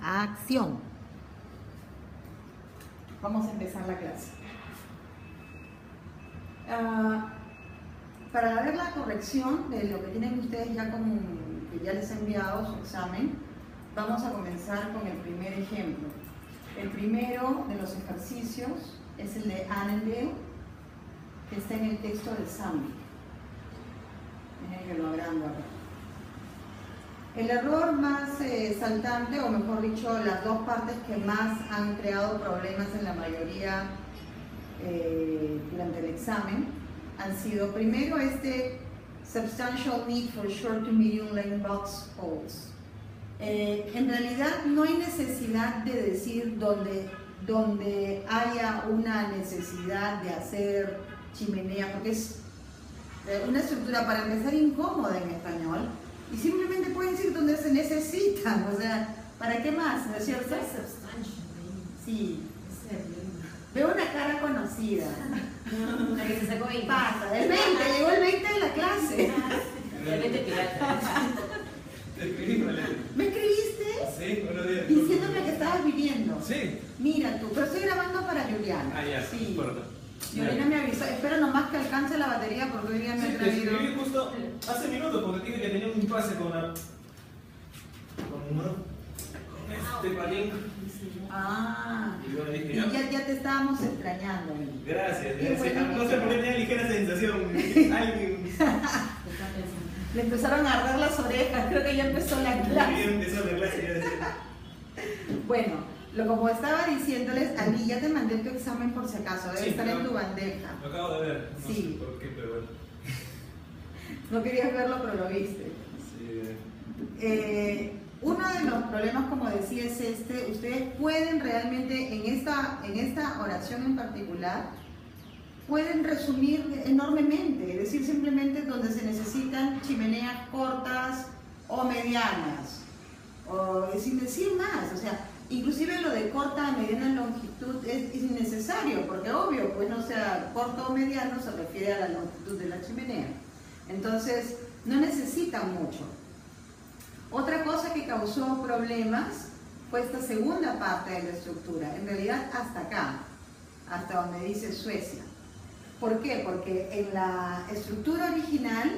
Acción. Vamos a empezar la clase. Para ver la corrección de lo que tienen ustedes ya como que ya les he enviado su examen, vamos a comenzar con el primer ejemplo. El primero de los ejercicios es el de Annandale, que está en el texto del Sami. Miren que lo agrando acá. El error más saltante, o mejor dicho, las dos partes que más han creado problemas en la mayoría durante el examen, han sido primero substantial need for short to medium length box holes. En realidad no hay necesidad de decir donde haya una necesidad de hacer chimenea, porque es una estructura para empezar incómoda en español, y simplemente pueden decir donde se necesitan, o sea, ¿para qué más? ¿No es cierto? Sí. Veo una cara conocida. La que se sacó 20. Pasa, el 20, llegó el 20 de la clase. El 20 pirata. Te escribí, Valeria. ¿Me escribiste? Sí, buenos días. Diciéndome que estabas viviendo. Sí. Mira tú, pero estoy grabando para Juliana. Ah, ya, Sí. importa. Juliana me avisó, espero nomás que alcance la batería porque hoy día me Sí, he te traído. escribí justo hace minutos porque dije que tenía un impasse con este patín. Ah, Y bueno, dije, y ya te estábamos extrañando. gracias. Qué bueno. No sé por qué tenía ligera sensación. Alguien Le empezaron a arder las orejas, creo que ya empezó la clase. empezó la clase y ya decía. Bueno, como estaba diciéndoles, Ali, ya te mandé tu examen por si acaso, debe Sí, estar en pero tu bandeja. Lo acabo de ver. No Sí. sé por qué, pero bueno. No querías verlo, pero lo viste. Sí. Uno de los problemas, como decía, es ustedes pueden realmente, en esta oración en particular, pueden resumir enormemente, es decir, simplemente donde se necesitan chimeneas cortas o medianas, o sin decir más, o sea, inclusive lo de corta a mediana longitud es innecesario, porque obvio, pues no sea corto o mediano se refiere a la longitud de la chimenea, entonces no necesitan mucho. Otra cosa que causó problemas fue esta segunda parte de la estructura, en realidad hasta acá, hasta donde dice Suecia. ¿Por qué? Porque en la estructura original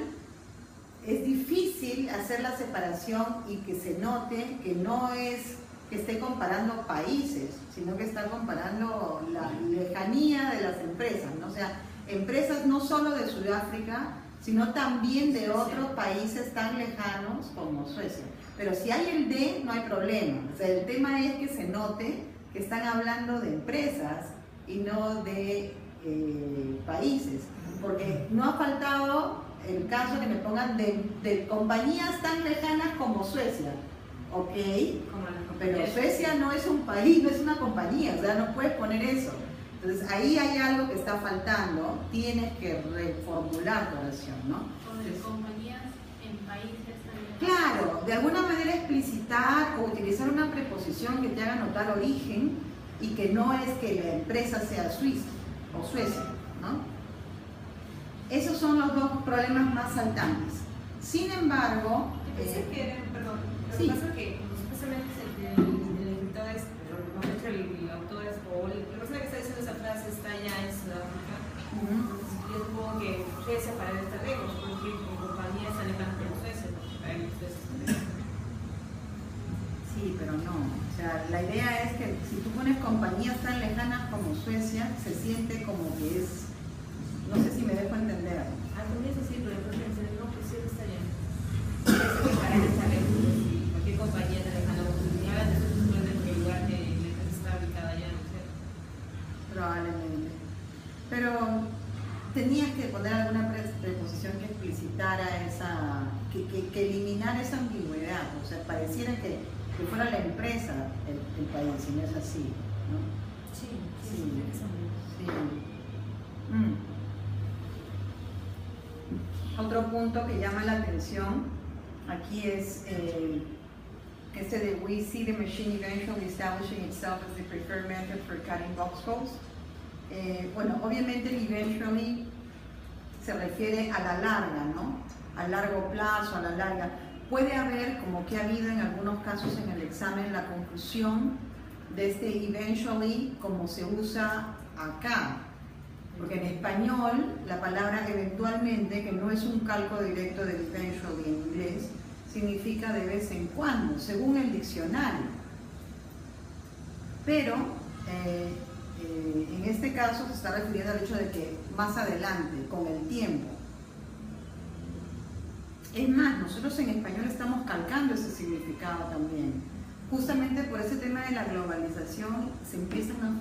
es difícil hacer la separación y que se note que no es que esté comparando países, sino que está comparando la lejanía de las empresas, ¿no? O sea, empresas no solo de Sudáfrica, sino también de otros países tan lejanos como Suecia. Pero si hay el D, no hay problema. O sea, el tema es que se note que están hablando de empresas y no de países. Porque no ha faltado el caso que me pongan de compañías tan lejanas como Suecia. ¿Ok? Pero Suecia no es un país, no es una compañía, o sea, no puedes poner eso. Entonces ahí hay algo que está faltando, tienes que reformular tu oración, ¿no? O de compañías en países también. Claro, de alguna manera explicitar o utilizar una preposición que te haga notar origen y que no es que la empresa sea Suiza o Suecia, ¿no? Esos son los dos problemas más saltantes. Sin embargo, Pensé que era, perdón, lo sí. que pasa es que supuestamente el escritor es, mejor dicho, el autor es, o la persona que está diciendo esa frase está ya en Sudáfrica. Entonces yo supongo que Suecia para este arreglo, porque en compañía está lejana como Suecia, porque para ellos Suecia está lejana. sí, pero no. O sea, la idea es que si tú pones compañías tan lejanas como Suecia, se siente como que es, no sé si me dejo entender. Al comienzo sí, pero después pensé, no, pues sí está allá. Para ellos está lejos, y cualquier compañía está lejana, y hagan de eso suponen que el lugar que la empresa está ubicada allá, no sé. Probablemente. Pero tenías que poner alguna preposición que explicitara esa, que eliminara esa ambigüedad. O sea, pareciera que fuera la empresa el país, y no es así, ¿no? Sí, Sí. sí. Otro punto que llama la atención aquí es de we see the machine eventually establishing itself as the preferred method for cutting box holes. Bueno, obviamente el eventually se refiere a la larga, ¿no? A largo plazo, a la larga. puede haber, como que ha habido en algunos casos en el examen, la confusión de este eventually como se usa acá. Porque en español la palabra eventualmente, que no es un calco directo del eventually en inglés, significa de vez en cuando, según el diccionario. Pero en este caso se está refiriendo al hecho de que más adelante, con el tiempo. Es más, nosotros en español estamos calcando ese significado también. Justamente por ese tema de la globalización se empiezan a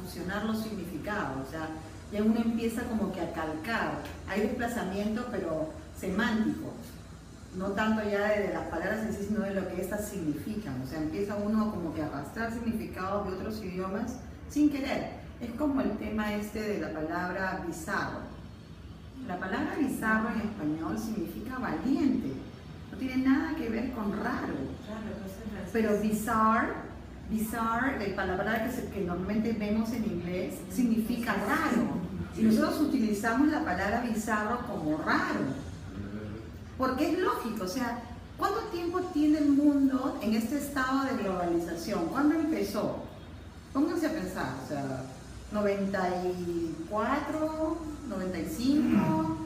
fusionar los significados. O sea, ya uno empieza como que a calcar. Hay desplazamiento, pero semántico. No tanto ya de las palabras en sí, sino de lo que estas significan. O sea, empieza uno como que a arrastrar significados de otros idiomas sin querer. Es como el tema este de la palabra bizarro. La palabra bizarro en español significa valiente. No tiene nada que ver con raro. Pero bizarre, la palabra que normalmente vemos en inglés, significa raro. Y nosotros utilizamos la palabra bizarro como raro. Porque es lógico, o sea, ¿cuánto tiempo tiene el mundo en este estado de globalización? ¿Cuándo empezó? Pónganse a pensar, o sea, 94, 95,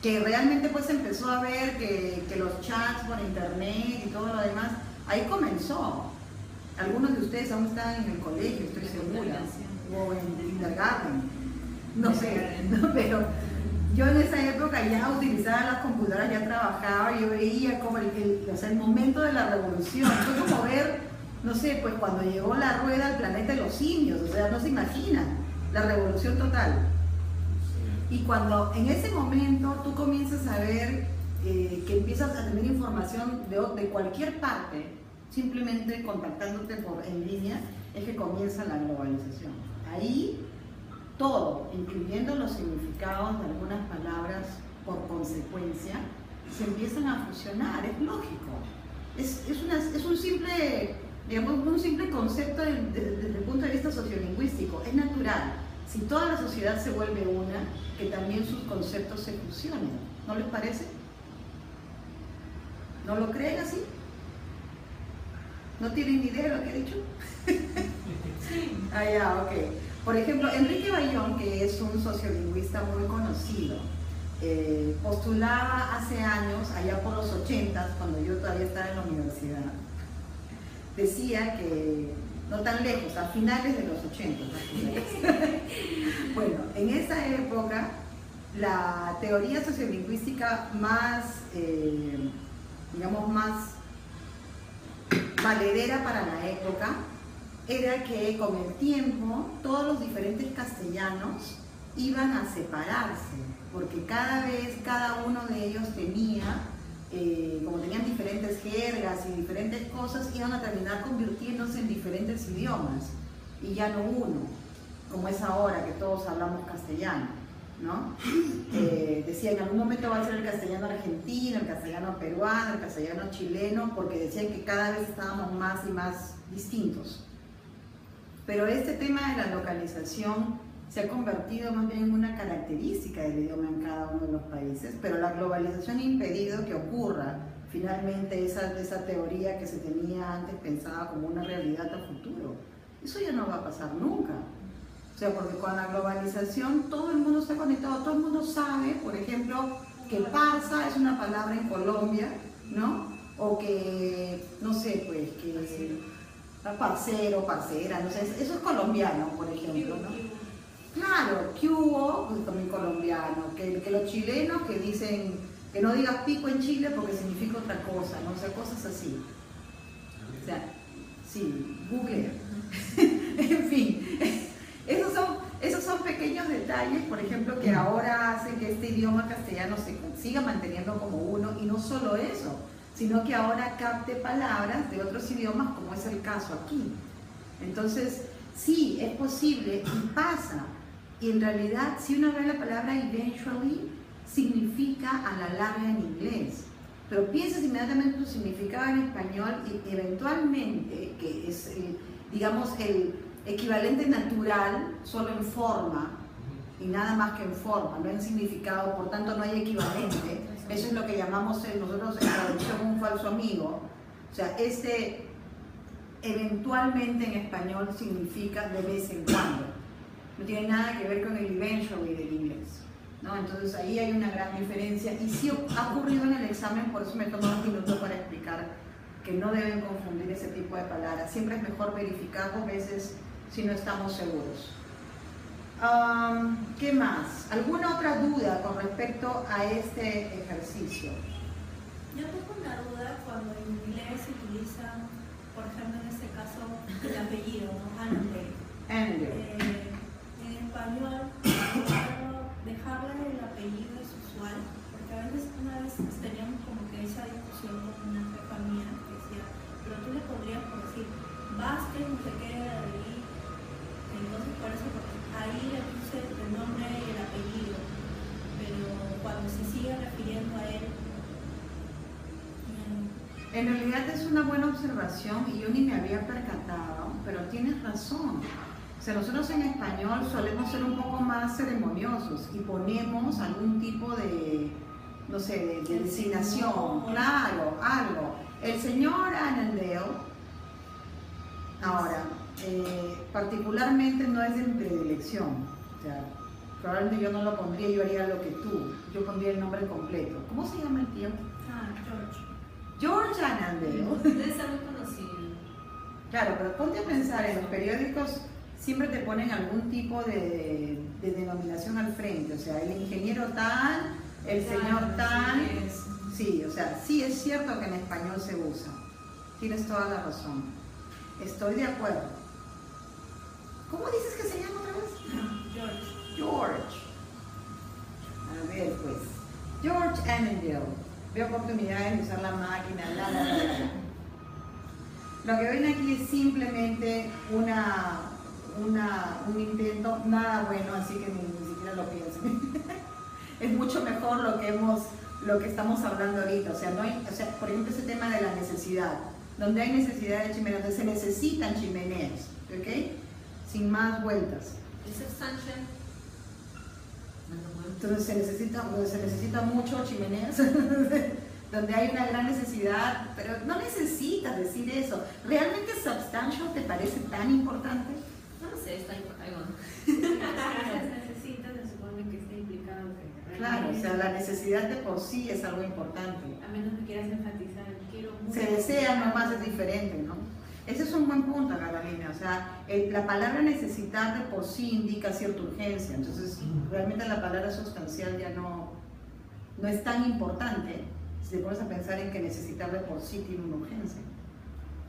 que realmente pues empezó a ver que los chats por internet y todo lo demás, ahí comenzó. Algunos de ustedes aún están en el colegio, estoy segura, o en kindergarten, no sé, ¿no? Pero yo en esa época ya utilizaba las computadoras, ya trabajaba, yo veía como el momento de la revolución. Fue como ver, no sé, pues cuando llegó la rueda al planeta de los simios, o sea, no se imaginan, la revolución total. Y cuando en ese momento tú comienzas a ver que empiezas a tener información de cualquier parte, simplemente contactándote en línea, es que comienza la globalización. Ahí todo, incluyendo los significados de algunas palabras por consecuencia, se empiezan a fusionar, es lógico. Es un simple, digamos, un simple concepto desde el punto de vista sociolingüístico, es natural. Si toda la sociedad se vuelve una, que también sus conceptos se fusionen. ¿No les parece? ¿No lo creen así? ¿No tienen ni idea de lo que he dicho? Sí. Ah, ya, ok. Por ejemplo, Enrique Bayón, que es un sociolingüista muy conocido, postulaba hace años, allá por los 80, cuando yo todavía estaba en la universidad, decía que, no tan lejos, a finales de los 80, ¿no? Bueno, en esa época, la teoría sociolingüística más, digamos, más valedera para la época era que con el tiempo todos los diferentes castellanos iban a separarse, porque cada vez cada uno de ellos tenía, como tenían diferentes jergas y diferentes cosas, iban a terminar convirtiéndose en diferentes idiomas, y ya no uno, como es ahora que todos hablamos castellano, ¿no? Decía en algún momento va a ser el castellano argentino, el castellano peruano, el castellano chileno, porque decían que cada vez estábamos más y más distintos. Pero este tema de la localización se ha convertido más bien en una característica del idioma en cada uno de los países, pero la globalización ha impedido que ocurra finalmente esa teoría que se tenía antes pensada como una realidad a futuro. Eso ya no va a pasar nunca. O sea, porque con la globalización todo el mundo está conectado, todo el mundo sabe, por ejemplo, que parsa es una palabra en Colombia, ¿no? O que, no sé, pues, que parcero, parcera, no sé, eso es colombiano, por ejemplo, ¿no? Claro, que hubo, pues también colombiano, que los chilenos que dicen que no digas pico en Chile porque significa otra cosa, ¿no? O sea, cosas así. O sea, sí, Google. En fin, esos son pequeños detalles, por ejemplo, que ahora hacen que este idioma castellano se siga manteniendo como uno, y no solo eso, sino que ahora capte palabras de otros idiomas, como es el caso aquí. Entonces, sí, es posible y pasa. Y en realidad, si uno ve la palabra eventually, significa a la larga en inglés. Pero piensas inmediatamente tu significado en español, y eventualmente, que es, digamos, el equivalente natural, solo en forma, y nada más que en forma, no en significado, por tanto no hay equivalente. Eso es lo que llamamos nosotros en traducción un falso amigo. O sea, eventualmente en español significa de vez en cuando. No tiene nada que ver con el eventually del inglés, ¿no? Entonces ahí hay una gran diferencia y sí ha ocurrido en el examen, por eso me tomo unos minutos para explicar que no deben confundir ese tipo de palabras. Siempre es mejor verificar 2 veces si no estamos seguros. ¿Qué más? ¿Alguna otra duda con respecto a este ejercicio? Yo tengo una duda cuando en inglés se utiliza, por ejemplo en este caso, el apellido, ¿no? Annandale. Andrew. En español, dejarle el apellido es usual, porque a veces una vez teníamos como que esa discusión con una jefa mía que decía, pero tú le podrías por decir, Vázquez, no sé qué, ahí. Entonces por eso ahí le puse el nombre y el apellido, pero cuando se sigue refiriendo a él. En realidad es una buena observación y yo ni me había percatado, pero tienes razón. O sea, nosotros en español solemos ser un poco más ceremoniosos y ponemos algún tipo de, no sé, de designación, claro, algo. El señor Annandale, ahora, particularmente no es de mi predilección. O sea, probablemente yo no lo pondría, yo haría lo que tú. Yo pondría el nombre completo. ¿Cómo se llama el tío? George. George Annandale. Debe ser muy conocido. Claro, pero ponte a pensar, en los periódicos siempre te ponen algún tipo de denominación al frente, o sea, el ingeniero tal, el señor tal. Sí, o sea, sí es cierto que en español se usa. Tienes toda la razón. Estoy de acuerdo. ¿Cómo dices que se llama otra vez? George. A ver, pues. George Annandale. Veo oportunidades de usar la máquina, Lo que ven aquí es simplemente un intento, nada bueno, así que ni siquiera lo piensen. Es mucho mejor lo que estamos hablando ahorita. O sea, por ejemplo, ese tema de la necesidad. Donde hay necesidad de chimeneas, donde se necesitan chimeneas, ¿ok? Sin más vueltas. ¿Es extension? Entonces se necesita mucho chimeneas, donde hay una gran necesidad, pero no necesitas decir eso. ¿Realmente substantial te parece tan importante? No sé, está ahí bueno. Necesita, se supone que esté implicado que Claro, o sea, la necesidad de por sí es algo importante. a menos que quieras enfatizar, quiero mucho. Se desea nomás es diferente, ¿no? Ese es un buen punto, Carolina. O sea, la palabra necesitar de por sí indica cierta urgencia. Entonces, realmente la palabra sustancial ya no es tan importante si te pones a pensar en que necesitar de por sí tiene una urgencia,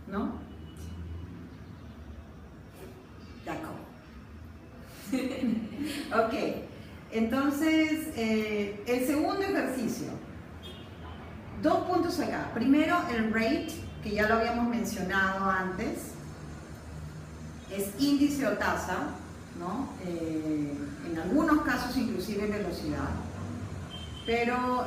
¿no? D'accord. Ok, entonces, el segundo ejercicio. 2 puntos acá. Primero, el rate, que ya lo habíamos mencionado antes, es índice o tasa, ¿no? En algunos casos inclusive velocidad, pero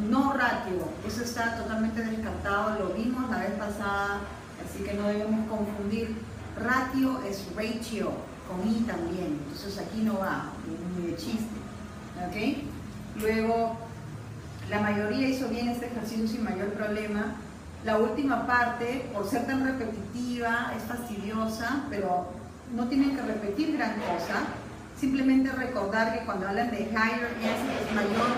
no ratio, eso está totalmente descartado, lo vimos la vez pasada, así que no debemos confundir. Ratio es ratio, con I también, entonces aquí no va, ni de chiste, ¿ok? Luego, la mayoría hizo bien este ejercicio sin mayor problema. La última parte, por ser tan repetitiva, es fastidiosa, pero no tienen que repetir gran cosa. Simplemente recordar que cuando hablan de higher acid es mayor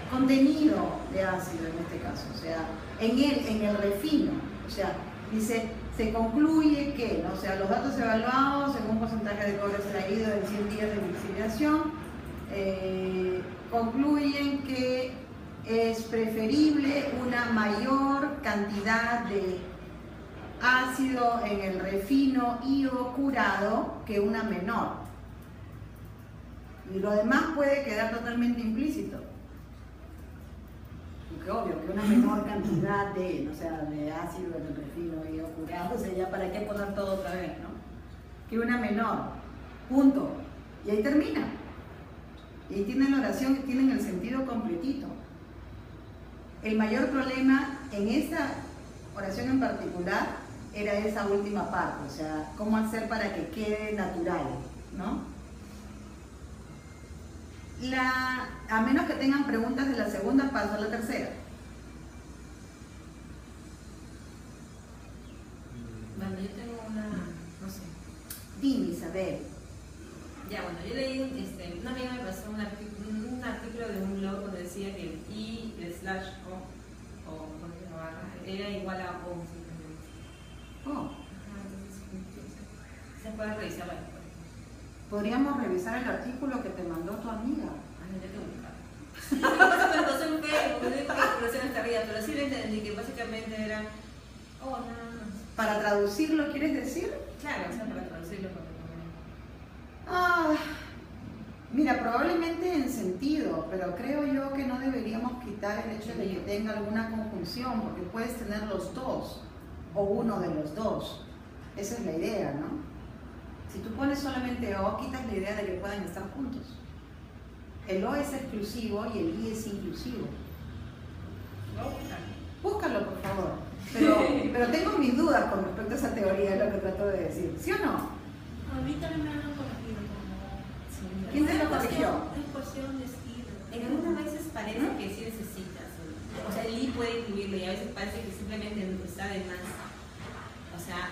contenido de ácido en este caso, o sea, en el refino. O sea, dice, se concluye que, ¿no? O sea, los datos evaluados según porcentaje de cobre extraído en 100 días de lixiviación concluyen que es preferible una mayor cantidad de ácido en el refino y o curado que una menor. Y lo demás puede quedar totalmente implícito. Porque obvio que una menor cantidad de ácido en el refino y o curado, o sea, ya para qué poner todo otra vez, ¿no? Que una menor. Punto. Y ahí termina. Y ahí tienen la oración, tienen el sentido completito. El mayor problema en esta oración en particular era esa última parte, o sea, cómo hacer para que quede natural, ¿no? A menos que tengan preguntas de la segunda, paso a la tercera. yo tengo no sé. Dime, Isabel. Ya, bueno, yo leí, una amiga me pasó un artículo de un blog donde decía que I/O con la barra era igual a O simplemente. Oh, Ajá, entonces, se puede revisar la respuesta. podríamos revisar el artículo que te mandó tu amiga. Ay, ya tengo que buscar. Me lo pasó en Facebook, no digo que la expresión está arriba, pero sí lo entendí, que básicamente era, oh, no. Para traducirlo, ¿quieres decir? Claro, o sea, para traducirlo porque Ah, mira, probablemente en sentido, pero creo yo que no deberíamos quitar el hecho de que tenga alguna conjunción, porque puedes tener los dos, o uno de los dos. Esa es la idea, ¿no? Si tú pones solamente O, quitas la idea de que puedan estar juntos. El O es exclusivo y el I es inclusivo. Búscalo, por favor. Pero tengo mis dudas con respecto a esa teoría, es lo que trato de decir. ¿Sí o no? A mí también me han corregido como... ¿Quién te lo corrigió? Es cuestión de estilo. en algunas veces parece que sí necesitas, o sea, el I puede incluirlo y a veces parece que simplemente está de más. O sea,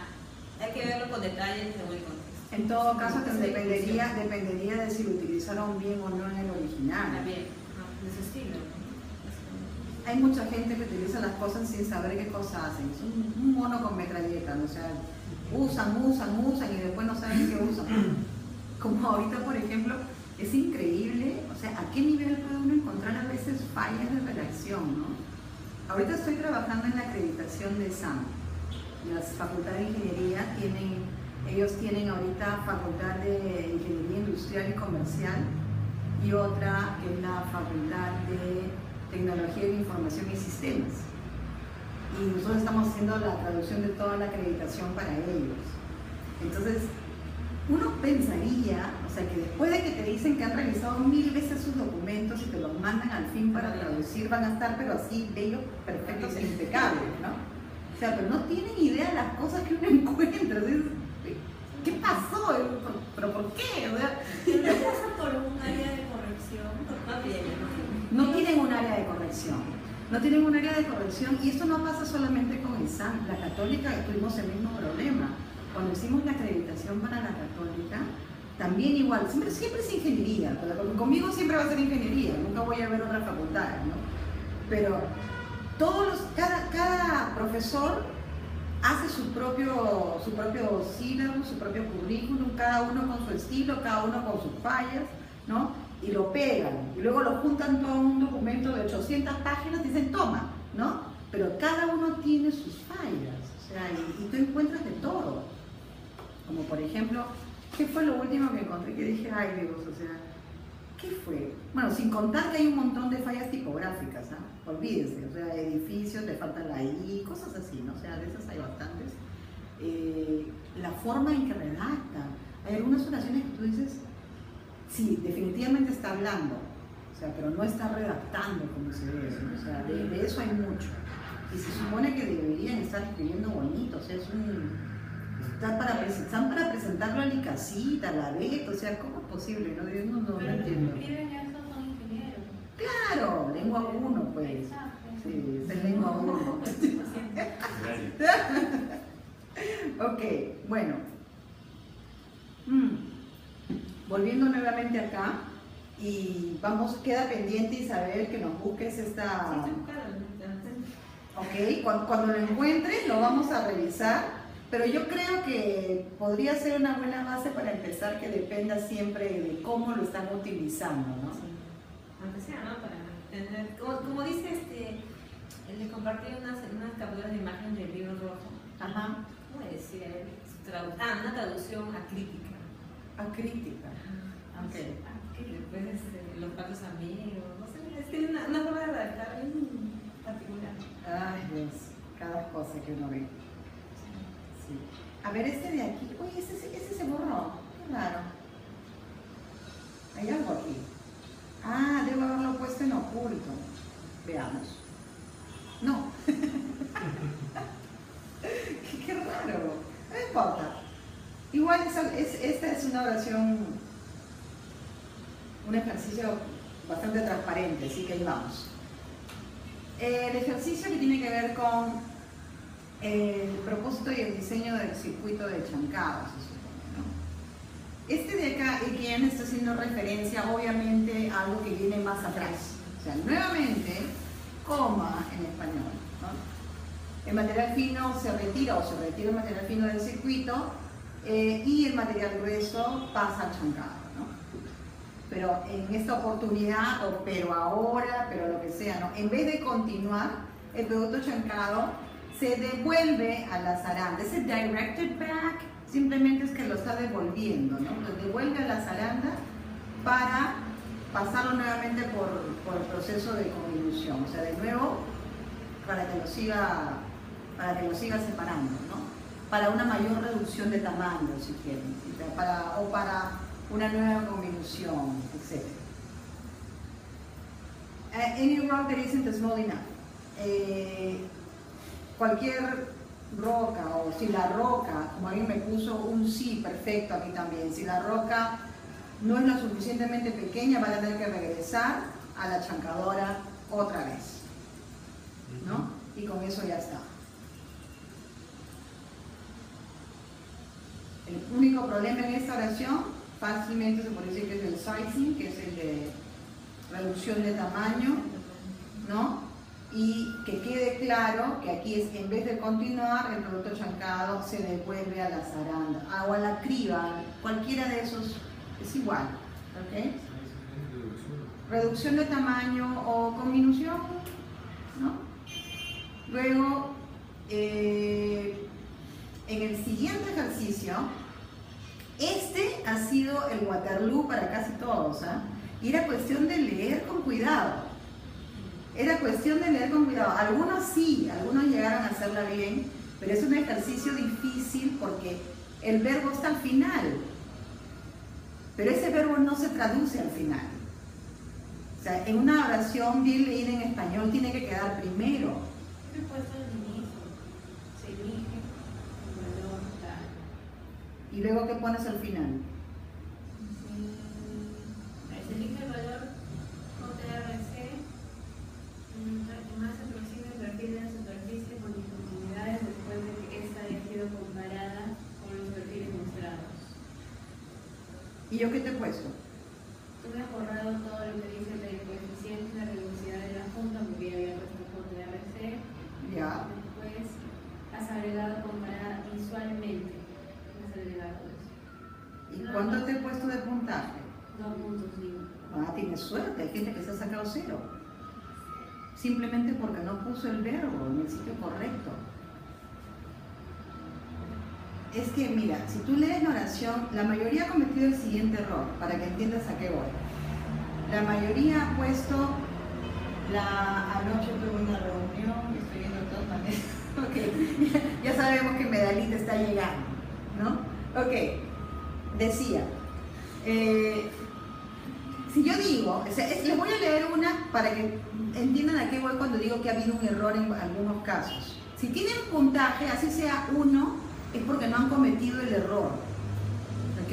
hay que verlo con detalle según el contexto. En todo caso, dependería de si lo utilizaron bien o no en el original. También, de su estilo. Hay mucha gente que utiliza las cosas sin saber qué cosas hacen. Es un mono con metralleta, ¿no? O sea, usan y después no saben qué usan. Como ahorita, por ejemplo, es increíble, o sea, a qué nivel puede uno encontrar a veces fallas de redacción, ¿no? Ahorita estoy trabajando en la acreditación de SAM. Las facultades de ingeniería ellos tienen ahorita facultad de ingeniería industrial y comercial y otra que es la facultad de tecnología de información y sistemas. Y nosotros estamos haciendo la traducción de toda la acreditación para ellos. Entonces, uno pensaría, o sea, que después de que te dicen que han revisado 1000 veces sus documentos y te los mandan al fin para traducir, van a estar pero así bellos, perfectos e impecables, ¿no? O sea, pero no tienen idea de las cosas que uno encuentra. O sea, ¿qué pasó? ¿Pero por qué? O sea, No pasa por un área de corrección. no tienen un área de corrección. No tienen un área de corrección y esto no pasa solamente con el SAM. La Católica tuvimos el mismo problema. Cuando hicimos la acreditación para la Católica, también igual, siempre es ingeniería, pero conmigo siempre va a ser ingeniería, nunca voy a ver otra facultad, ¿no? Pero cada profesor hace su propio sílabo, su propio currículum, cada uno con su estilo, cada uno con sus fallas, ¿no? Y lo pegan, y luego lo juntan todo en un documento de 800 páginas y dicen, toma, ¿no? Pero cada uno tiene sus fallas, o sea, y tú encuentras de todo. Como por ejemplo, ¿qué fue lo último que encontré? Que dije, ay Dios, o sea, ¿qué fue? Bueno, sin contar que hay un montón de fallas tipográficas, ¿no? Olvídense, o sea, edificios, le falta la I, cosas así, ¿no? O sea, de esas hay bastantes. La forma en que redacta. Hay algunas oraciones que tú dices, sí, definitivamente está hablando, o sea, pero no está redactando como se debe, ¿no? O sea, de eso hay mucho. Y se supone que deberían estar escribiendo bonito, o sea, están para presentarlo a la ICACIT, a la BET, o sea, ¿cómo es posible? No, yo no Pero entiendo. los que escriben eso son ingenieros. Claro, lengua 1, pues. Exacto. Sí, es lengua 1. Ok, bueno. Volviendo nuevamente acá, y queda pendiente Isabel que nos busques esta... Ok, cuando lo encuentres lo vamos a revisar. Pero yo creo que podría ser una buena base para empezar, que dependa siempre de cómo lo están utilizando, ¿no? Sí. Aunque sea, ¿no? Para entender. Como dice le compartí unas capturas de imagen del libro rojo. Ajá. ¿Cómo decía él? Una traducción acrítica. Acrítica. Ok. Después los patos amigos, no sé, es que es una forma de redactar bien particular. Ay, Dios, cada cosa que uno ve. Sí. A ver, este de aquí, uy, ese se borró, qué raro. Hay algo aquí. Ah, debo haberlo puesto en oculto. Veamos. No. qué raro. No importa. Igual esta es una oración, un ejercicio bastante transparente, así que ahí vamos. El ejercicio que tiene que ver con el propósito y el diseño del circuito de chancado, se supone, ¿no? Este de acá, again, está haciendo referencia obviamente a algo que viene más atrás. O sea, nuevamente, coma en español, ¿no? El material fino se retira o se retira el material fino del circuito y el material grueso pasa al chancado, ¿no? Pero en esta oportunidad, o pero ahora, pero lo que sea, ¿no? En vez de continuar, el producto chancado se devuelve a la zaranda. Ese directed back simplemente es que lo está devolviendo, ¿no? Lo devuelve a la zaranda para pasarlo nuevamente por el proceso de convolución. O sea, de nuevo, para que lo siga separando, ¿no? Para una mayor reducción de tamaño, si quieren, o para una nueva combinación, etc. Any rock that isn't small enough. Cualquier roca, o si la roca, como alguien me puso un sí perfecto aquí también, si la roca no es lo suficientemente pequeña, va a tener que regresar a la chancadora otra vez, ¿no? Y con eso ya está. El único problema en esta oración fácilmente se puede decir que es el sizing, que es el de reducción de tamaño, ¿no? Y que quede claro que aquí es, en vez de continuar, el producto chancado se devuelve a la zaranda o a la criba, cualquiera de esos es igual, ¿ok? Reducción de tamaño o conminución, ¿no? Luego, en el siguiente ejercicio, este ha sido el Waterloo para casi todos, ¿eh? Y era cuestión de leer con cuidado. Era cuestión de leer con cuidado. Algunos sí, algunos llegaron a hacerla bien, pero es un ejercicio difícil porque el verbo está al final. Pero ese verbo no se traduce al final. O sea, en una oración bien leída en español tiene que quedar primero. ¿Qué puesto al inicio? Se elige el valor tal. ¿Y luego qué pones al final? Se elige el valor JRC que más se aproxima el perfil de la superficie con discontinuidades después de que ésta haya sido comparada con los perfiles mostrados. ¿Y yo qué te he puesto? Tú me has borrado todo lo que dice del coeficiente, la velocidad de la junta, porque ya había puesto JRC. Ya. Después has agregado comparada visualmente. Has agregado eso. ¿Y cuánto te he puesto de puntaje? 2 puntos, digo. Ah, tienes suerte, hay gente que se ha sacado 0. Simplemente porque no puso el verbo en el sitio correcto. Es que, mira, si tú lees la oración, la mayoría ha cometido el siguiente error, para que entiendas a qué voy. La mayoría ha puesto anoche tuve una reunión, estoy viendo de todas maneras. Ok, ya sabemos que Medalita está llegando, ¿no? Ok, decía, si yo digo, o sea, les voy a leer una para que entiendan a qué voy cuando digo que ha habido un error en algunos casos. Si tienen puntaje, así sea 1, es porque no han cometido el error, ¿ok?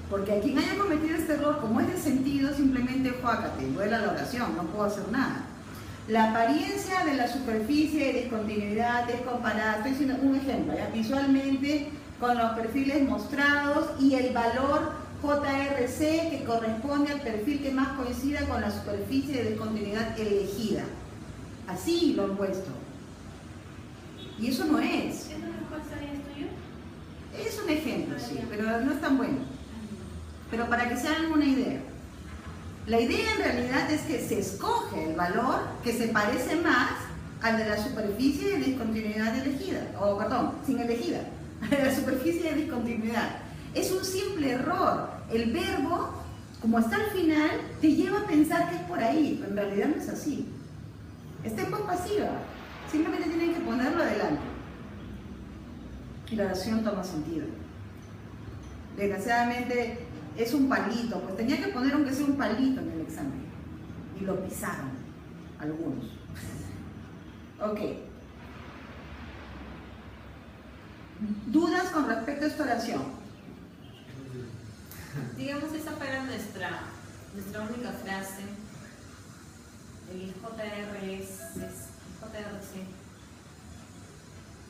Porque a quien haya cometido este error, como es de sentido, simplemente juácate, vuela la oración, no puedo hacer nada. La apariencia de la superficie de discontinuidad es comparada, estoy haciendo un ejemplo, ¿ya? Visualmente con los perfiles mostrados y el valor JRC que corresponde al perfil que más coincida con la superficie de discontinuidad elegida. Así lo he puesto. Y eso no es. ¿Eso mejor sabías tuyo? Es un ejemplo, sí, pero no es tan bueno. Pero para que se hagan una idea. La idea en realidad es que se escoge el valor que se parece más al de la superficie de discontinuidad elegida, o perdón, sin elegida, a la superficie de discontinuidad. Es un simple error. El verbo, como está al final, te lleva a pensar que es por ahí, pero en realidad no es así. Está en voz pasiva. Simplemente tienen que ponerlo adelante. Y la oración toma sentido. Desgraciadamente es un palito, pues tenía que poner aunque sea un palito en el examen. Y lo pisaron algunos. Ok. ¿Dudas con respecto a esta oración? Digamos, esa fuera nuestra única frase. El JRC.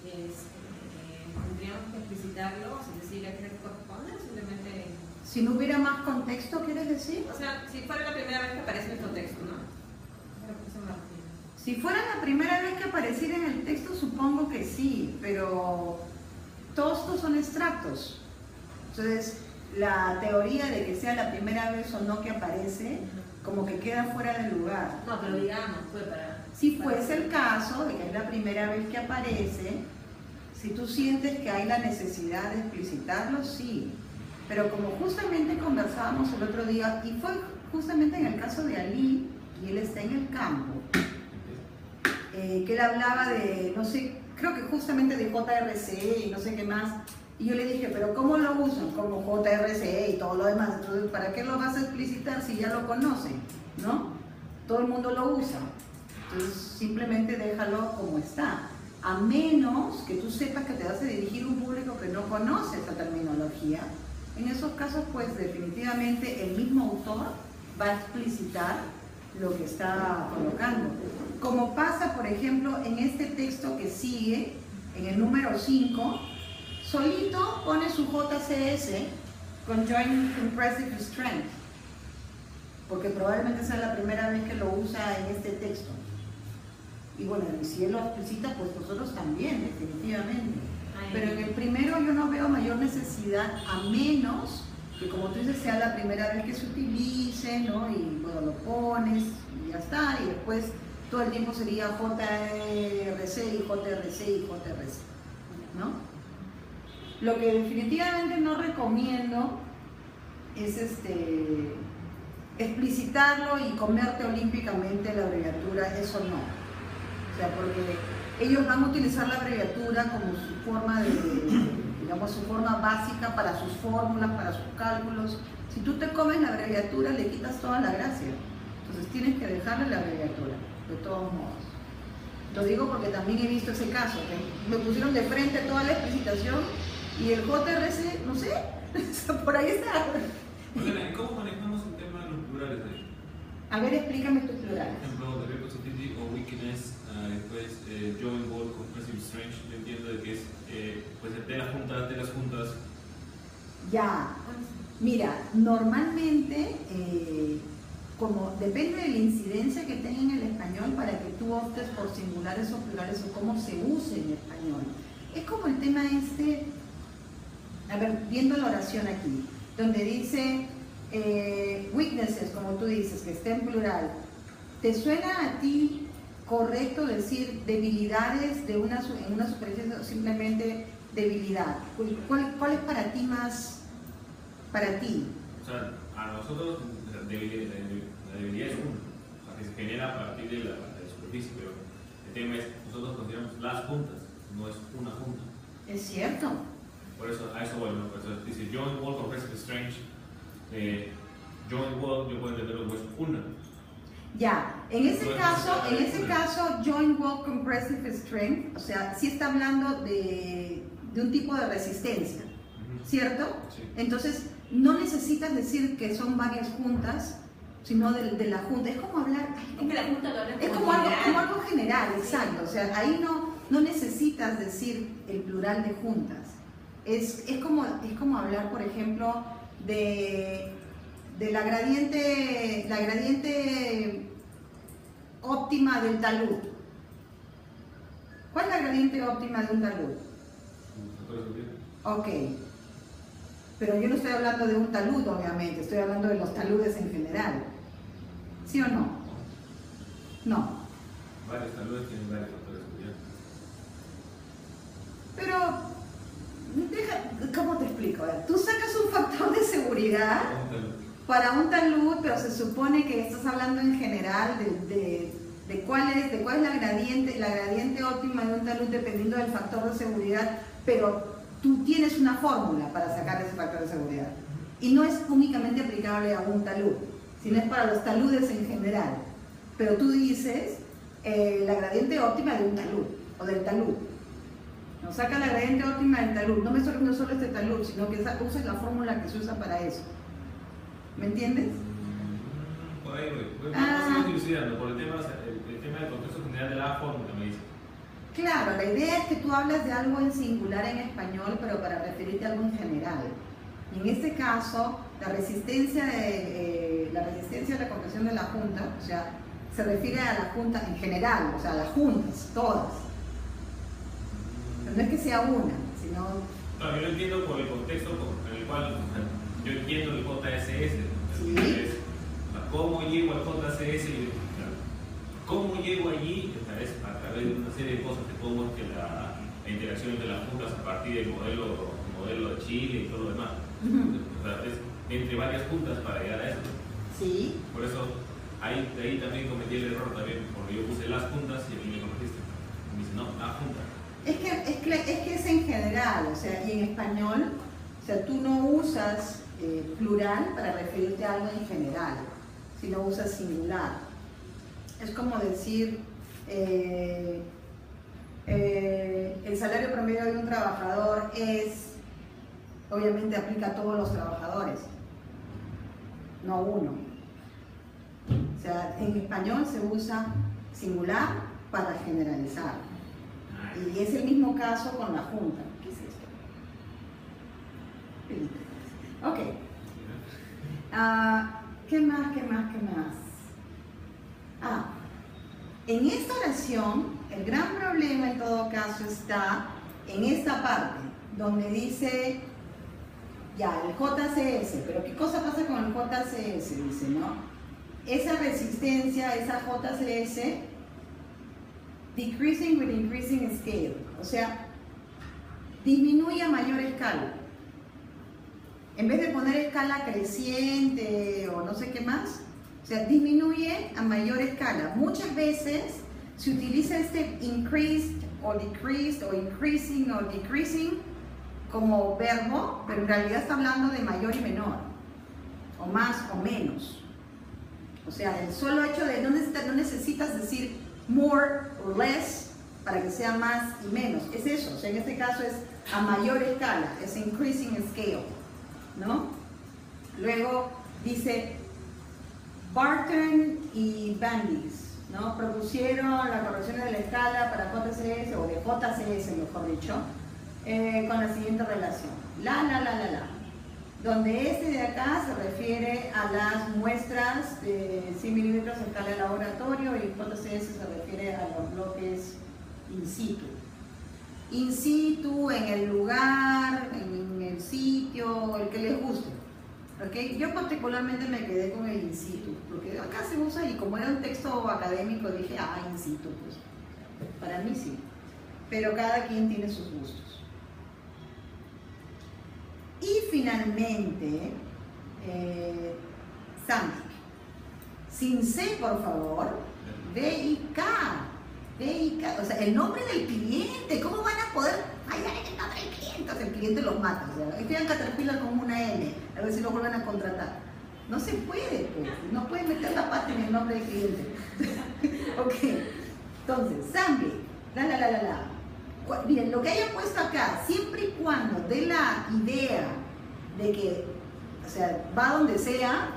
tendríamos que explicitarlo, es decir, a qué corresponde, simplemente. Si no hubiera más contexto, ¿quieres decir? O sea, si fuera la primera vez que aparece en el contexto, ¿no? Pero por eso me refiero. Si fuera la primera vez que apareciera en el texto, supongo que sí, pero todos estos son extractos. Entonces, la teoría de que sea la primera vez o no que aparece, como que queda fuera de lugar. No, pero digamos, fue para. Si fuese el caso de que es la primera vez que aparece, si tú sientes que hay la necesidad de explicitarlo, sí. Pero como justamente conversábamos el otro día, y fue justamente en el caso de Ali, y él está en el campo, que él hablaba de, no sé, creo que justamente de JRC y no sé qué más, y yo le dije, pero ¿cómo lo usan? Como JRC y todo lo demás, entonces ¿para qué lo vas a explicitar si ya lo conocen? ¿No? Todo el mundo lo usa, entonces simplemente déjalo como está, a menos que tú sepas que te vas a dirigir a un público que no conoce esa terminología. En esos casos, pues definitivamente el mismo autor va a explicitar lo que está colocando. Como pasa, por ejemplo, en este texto que sigue, en el número 5, solito pone su JCS con Joint Compressive Strength, porque probablemente sea la primera vez que lo usa en este texto. Y bueno, si él lo explicita, pues nosotros también, definitivamente. Pero en el primero yo no veo mayor necesidad, a menos que, como tú dices, sea la primera vez que se utilice, ¿no? Y bueno, lo pones y ya está, y después todo el tiempo sería JRC y JRC y JRC, ¿no? Lo que definitivamente no recomiendo es explicitarlo y comerte olímpicamente la abreviatura, eso no. O sea, porque ellos van a utilizar la abreviatura como su forma de, digamos, su forma básica para sus fórmulas, para sus cálculos. Si tú te comes la abreviatura, le quitas toda la gracia. Entonces tienes que dejarle la abreviatura, de todos modos. Lo digo porque también he visto ese caso, que me pusieron de frente toda la explicitación y el JRC, no sé, por ahí está. Bueno, ¿cómo manejamos el tema de los plurales ahí? A ver, explícame tus plurales. Por ejemplo, the representative o weakness, después joint wall compressive strength, yo entiendo de que es pues de las juntas. Ya, mira, normalmente, como depende de la incidencia que tenga en el español para que tú optes por singulares o plurales o cómo se use en español. Es como el tema a ver, viendo la oración aquí, donde dice weaknesses, como tú dices, que está en plural. ¿Te suena a ti correcto decir debilidades en una superficie o simplemente debilidad? ¿Cuál es para ti más, para ti? O sea, a nosotros la debilidad es una, o sea, que se genera a partir de la superficie, pero el tema es, nosotros consideramos las juntas, no es una junta. Es cierto. Por eso, a eso bueno, por eso dice joint wall compressive strength, joint wall, yo puedo entenderlo como es una. Ya, en ese caso, joint wall compressive strength, o sea, sí está hablando de un tipo de resistencia, ¿cierto? Sí. Entonces, no necesitas decir que son varias juntas, sino de la junta. Es como hablar... Es que la junta lo habla Es como algo general, exacto. O sea, ahí no necesitas decir el plural de juntas. Es como hablar, por ejemplo, de la gradiente óptima del talud. ¿Cuál es la gradiente óptima de un talud? Ok. Pero yo no estoy hablando de un talud, obviamente. Estoy hablando de los taludes en general. ¿Sí o no? No. Varios taludes tienen varios factores de seguridad. Pero, ¿cómo te explico? A ver, tú sacas un factor de seguridad para un talud, pero se supone que estás hablando en general de cuál es la gradiente óptima de un talud dependiendo del factor de seguridad, pero tú tienes una fórmula para sacar ese factor de seguridad. Y no es únicamente aplicable a un talud, sino es para los taludes en general. Pero tú dices la gradiente óptima de un talud o del talud. No, saca la gradiente óptima del talud. No me estoy refiriendo solo a este talud, sino que uses la fórmula que se usa para eso. ¿Me entiendes? Por ahí voy. Voy dilucidando por el tema del contexto general de la fórmula, me dice. Claro, la idea es que tú hablas de algo en singular en español, pero para referirte a algo en general. Y en este caso, la resistencia a la conversión de la Junta, o sea, se refiere a la Junta en general, o sea, a las juntas, todas. Pero no es que sea una, sino... No, yo lo entiendo por el contexto en el cual yo entiendo el JSS. Sí. Es, ¿cómo llego al JSS? ¿Cómo llego allí? Es a través de una serie de cosas de cómo es que la interacción entre las juntas a partir del modelo de Chile y todo lo demás. O sea, es entre varias juntas para llegar a eso. Sí. Por eso, de ahí también cometí el error también, porque yo puse las juntas y a mí me corregiste. Y me dice, no, la junta. Es que es en general, o sea, y en español, o sea, tú no usas plural para referirte a algo en general, sino usas singular. Es como decir, el salario promedio de un trabajador es, obviamente aplica a todos los trabajadores, no uno. O sea, en español se usa singular para generalizar. Y es el mismo caso con la Junta. ¿Qué es esto? Ok. ¿Qué más? En esta oración, el gran problema en todo caso está en esta parte, donde dice, ya, el JCS, pero ¿qué cosa pasa con el JCS? Dice, ¿no? Esa resistencia, esa JCS, decreasing with increasing scale, o sea, disminuye a mayor escala. En vez de poner escala creciente o no sé qué más, o sea, disminuye a mayor escala. Muchas veces se utiliza este increased o decreased o increasing o decreasing como verbo, pero en realidad está hablando de mayor y menor, o más o menos. O sea, el solo hecho de no necesitas decir more or less para que sea más y menos, es eso. O sea, en este caso es a mayor escala, es increasing scale, ¿no? Luego dice Barton y Bandis, ¿no? Propusieron las correcciones de la escala para JCS, o de JCS mejor dicho, con la siguiente relación, donde este de acá se refiere a las muestras de 100 milímetros a escala de laboratorio y JCS se refiere a los bloques in situ. In situ, en el lugar, en el sitio, el que les guste. ¿Okay? Yo particularmente me quedé con el in situ, porque acá se usa y como era un texto académico dije, in situ, pues para mí sí. Pero cada quien tiene sus gustos. Y finalmente, Sambic. Sin C, por favor, D-I-K. O sea, el nombre del cliente. ¿Cómo van a poder hallar el nombre del cliente? O sea, el cliente los mata. O sea, escriban Caterpillar con una N, a ver si lo vuelven a contratar. No se puede, pues. No pueden meter la pata en el nombre del cliente. Ok. Entonces, Sambic. Miren, lo que hayan puesto acá, siempre y cuando dé la idea de que, o sea, va donde sea,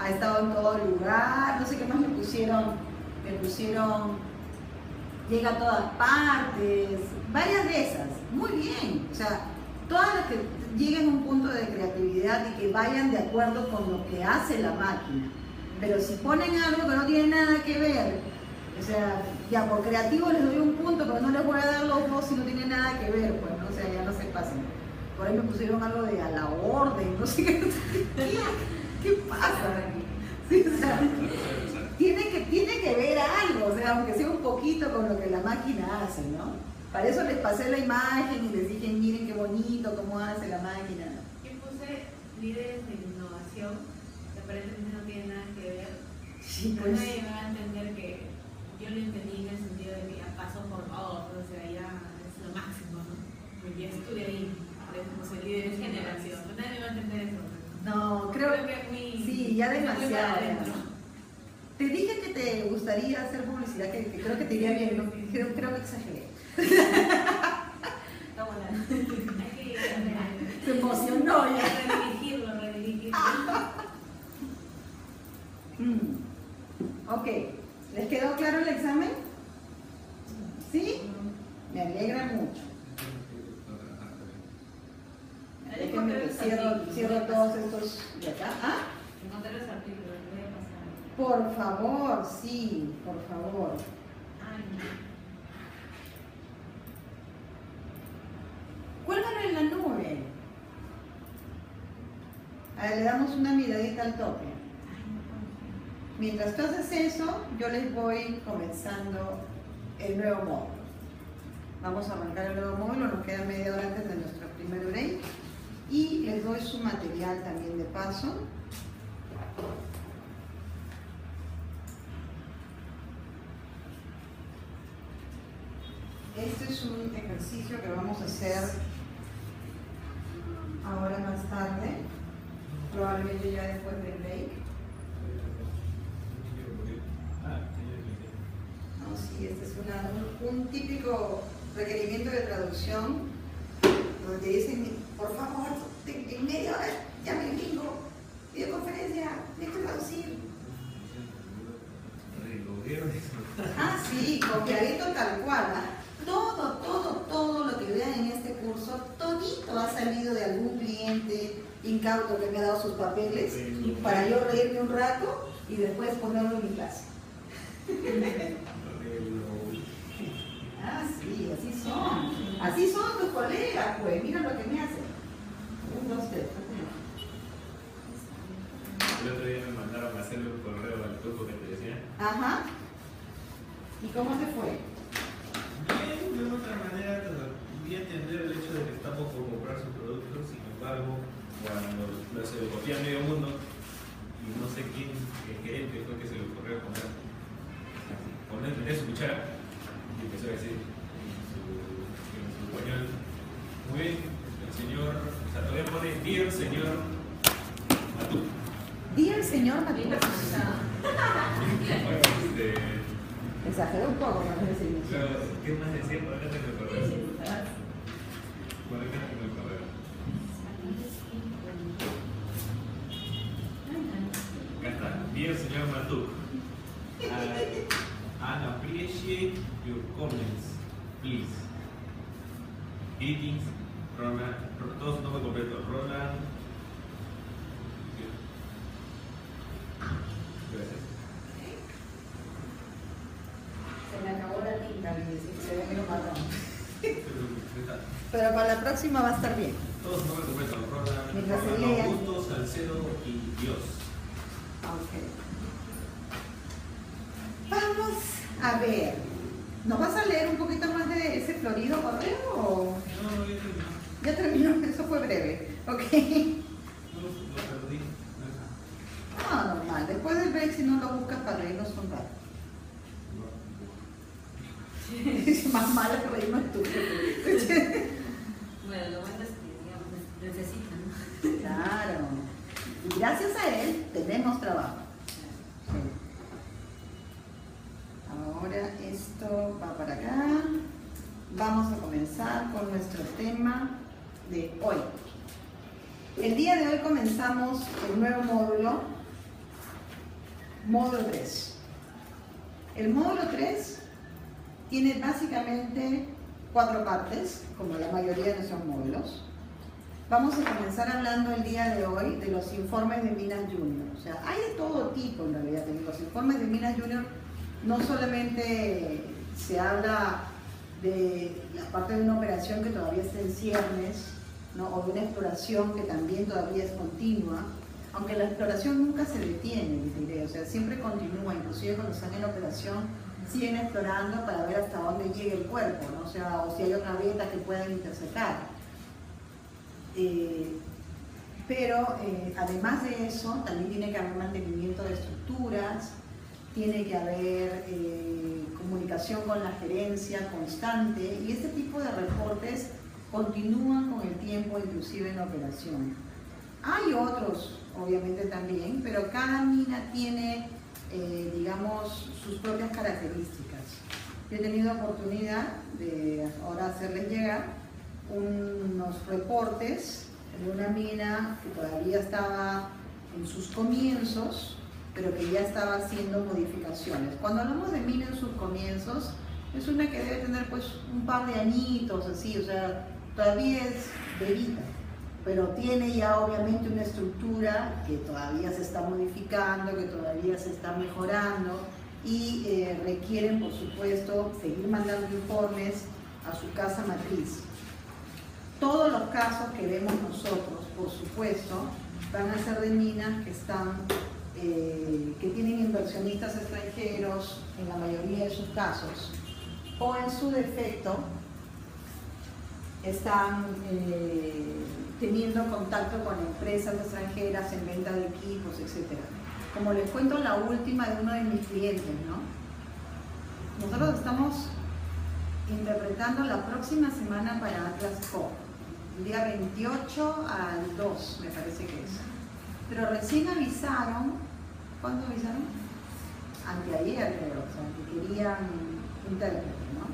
ha estado en todo lugar, no sé qué más le pusieron, llega a todas partes, varias de esas, muy bien, o sea, todas las que lleguen a un punto de creatividad y que vayan de acuerdo con lo que hace la máquina, pero si ponen algo que no tiene nada que ver, o sea, ya por creativo les doy un punto, pero no les voy a dar los dos si no tiene nada que ver, pues, ¿no? O sea, ya no se pasen. Por ahí me pusieron algo de a la orden, no sé qué, ¿qué pasa? Sí, o sea, tiene que ver algo, o sea, aunque sea un poquito con lo que la máquina hace, ¿no? Para eso les pasé la imagen y les dije, miren qué bonito, cómo hace la máquina. Yo puse líderes de innovación, que aparentemente no tiene nada que ver. Sí, Pero pues. nadie me va a entender que yo lo entendí en el sentido de que ya pasó por todo, o sea, ya es lo máximo, ¿no? Pues ya estuve ahí, como ser líder de generación, pero nadie me va a entender eso. No, creo que es muy... sí, ya muy para demasiado. adentro. Te dije que te gustaría hacer publicidad, que creo que te iría bien, ¿no? Creo que exageré. Está buena. Hay que Se emocionó ya. redirigirlo. Ok, ¿les quedó claro el examen? ¿Sí? Cierro todos estos de acá. ¿Ah? Encontré los artículos, voy a pasar. Por favor, sí, por favor. Ay, Cuélgalo en la nube. A ver, le damos una miradita al tope. Mientras tú haces eso, yo les voy comenzando el nuevo módulo. Vamos a arrancar el nuevo módulo, nos queda media hora antes de nuestro primer break. Y les doy su material también de paso. Este es un ejercicio que vamos a hacer ahora más tarde, probablemente ya después del break. No, sí, este es un típico requerimiento de traducción donde te dicen, por favor, en media hora ya me vengo, videoconferencia, tienes que traducir. Ah, sí, copiadito tal cual. ¿Ah? Todo lo que vean en este curso, todito ha salido de algún cliente incauto que me ha dado sus papeles para yo reírme un rato y después ponerlo en mi clase. Ah, sí, así son tus colegas, pues, mira lo que me hacen. 1, 2, 3. El otro día me mandaron a hacer un correo al grupo que te decía. Ajá. ¿Y cómo te fue? Bien, de otra manera, voy a entender el hecho de que estamos por comprar su producto, sin embargo, cuando se lo copia a medio mundo, y no sé quién, el gerente fue que se le ocurrió meter su cuchara, y empezó a decir en su español, muy bien, el señor, o sea, todavía pone, dear señor Matú. Dear señor Matú. Exageré un poco, no sé si Pero, ¿qué más decía? Por acá tengo el correo. Por acá tengo el correo. Acá está. Dear señor Matú, I appreciate your comments, please. Greetings, Roland. Todos nombres completos. Roland. Gracias. se me acabó la tinta, se ve menos marrón. Pero para la próxima va a estar bien. Todos nombres completos. Mientras se Roland, lea. Augusto, Salcedo y Dios. Ok. Vamos a ver. ¿Nos vas a leer un poquito más de ese florido correo o No, ya terminó. ya terminó? Eso fue breve. Ok. Lo perdí. No, normal. Después del break, si no lo buscas para reírnos un rato. Es más mala que reírnos tú. Bueno, lo bueno es que, digamos, necesitan. Claro. Y gracias a él tenemos trabajo. Sí. Ahora esto va para acá. Vamos a comenzar con nuestro tema de hoy. El día de hoy comenzamos el nuevo módulo, módulo 3. El módulo 3 tiene básicamente 4 partes, como la mayoría de nuestros módulos. Vamos a comenzar hablando el día de hoy de los informes de Minas Junior. O sea, hay de todo tipo en realidad. Los informes de Minas Junior no solamente se habla de la parte de una operación que todavía está en ciernes, ¿no? O de una exploración que también todavía es continua, aunque la exploración nunca se detiene, diré, o sea, siempre continúa, inclusive cuando están en operación siguen explorando para ver hasta dónde llega el cuerpo, ¿no? O sea, o si hay otra beta que puedan interceptar. Pero además de eso, también tiene que haber mantenimiento de estructuras, tiene que haber comunicación con la gerencia constante, y este tipo de reportes continúan con el tiempo, inclusive en operación. Hay otros, obviamente también, pero cada mina tiene, digamos, sus propias características. Yo he tenido oportunidad de ahora hacerles llegar unos reportes de una mina que todavía estaba en sus comienzos, pero que ya estaba haciendo modificaciones. Cuando hablamos de mina en sus comienzos, es una que debe tener pues un par de añitos, así, o sea, todavía es bebita. pero tiene ya obviamente una estructura que todavía se está modificando, que todavía se está mejorando y requieren, por supuesto, seguir mandando informes a su casa matriz. Todos los casos que vemos nosotros, por supuesto, van a ser de minas que están, que tienen inversionistas extranjeros en la mayoría de sus casos, o en su defecto están teniendo contacto con empresas extranjeras en venta de equipos, etc. Como les cuento la última de uno de mis clientes, ¿no? Nosotros estamos interpretando la próxima semana para Atlas Copco, el día 28 al 2, me parece que es. Pero recién avisaron, ¿cuándo avisaron? Anteayer, creo, o sea, que querían intérprete, ¿no?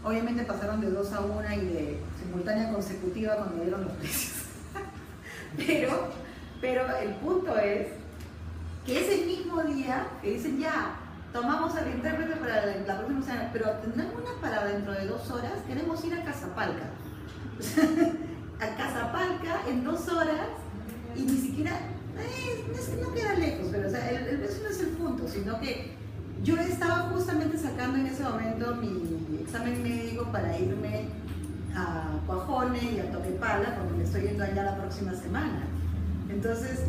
Obviamente pasaron de 2 a 1 y de simultánea consecutiva cuando dieron los precios. pero el punto es que ese mismo día que dicen ya, tomamos al intérprete para la próxima semana, pero tendrán una para dentro de 2 horas, queremos ir a Casapalca. A Casapalca en 2 horas y ni siquiera, no queda lejos, pero o sea, el precio no es el punto, sino que yo estaba justamente sacando en ese momento mi examen médico para irme a Cuajone y a Toquepala, porque me estoy yendo allá la próxima semana. Entonces,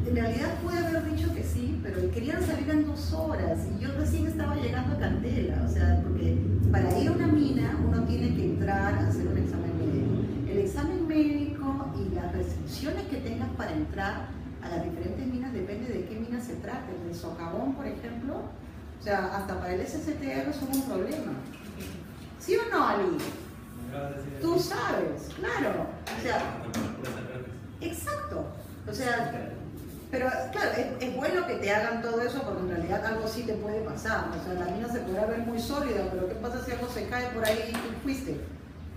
en realidad pude haber dicho que sí, pero querían salir en 2 horas y yo recién estaba llegando a Candela, o sea, porque para ir a una mina uno tiene que entrar a hacer un examen médico. El examen médico y las restricciones que tengas para entrar a las diferentes minas depende de qué mina se trate. El socavón, por ejemplo, o sea, hasta para el SCTR son un problema. ¿Sí o no, Ali? Tú sabes, claro. O sea, exacto. O sea, pero claro, es bueno que te hagan todo eso porque en realidad algo sí te puede pasar. O sea, la mina se podrá ver muy sólida, pero ¿qué pasa si algo se cae por ahí y tú fuiste?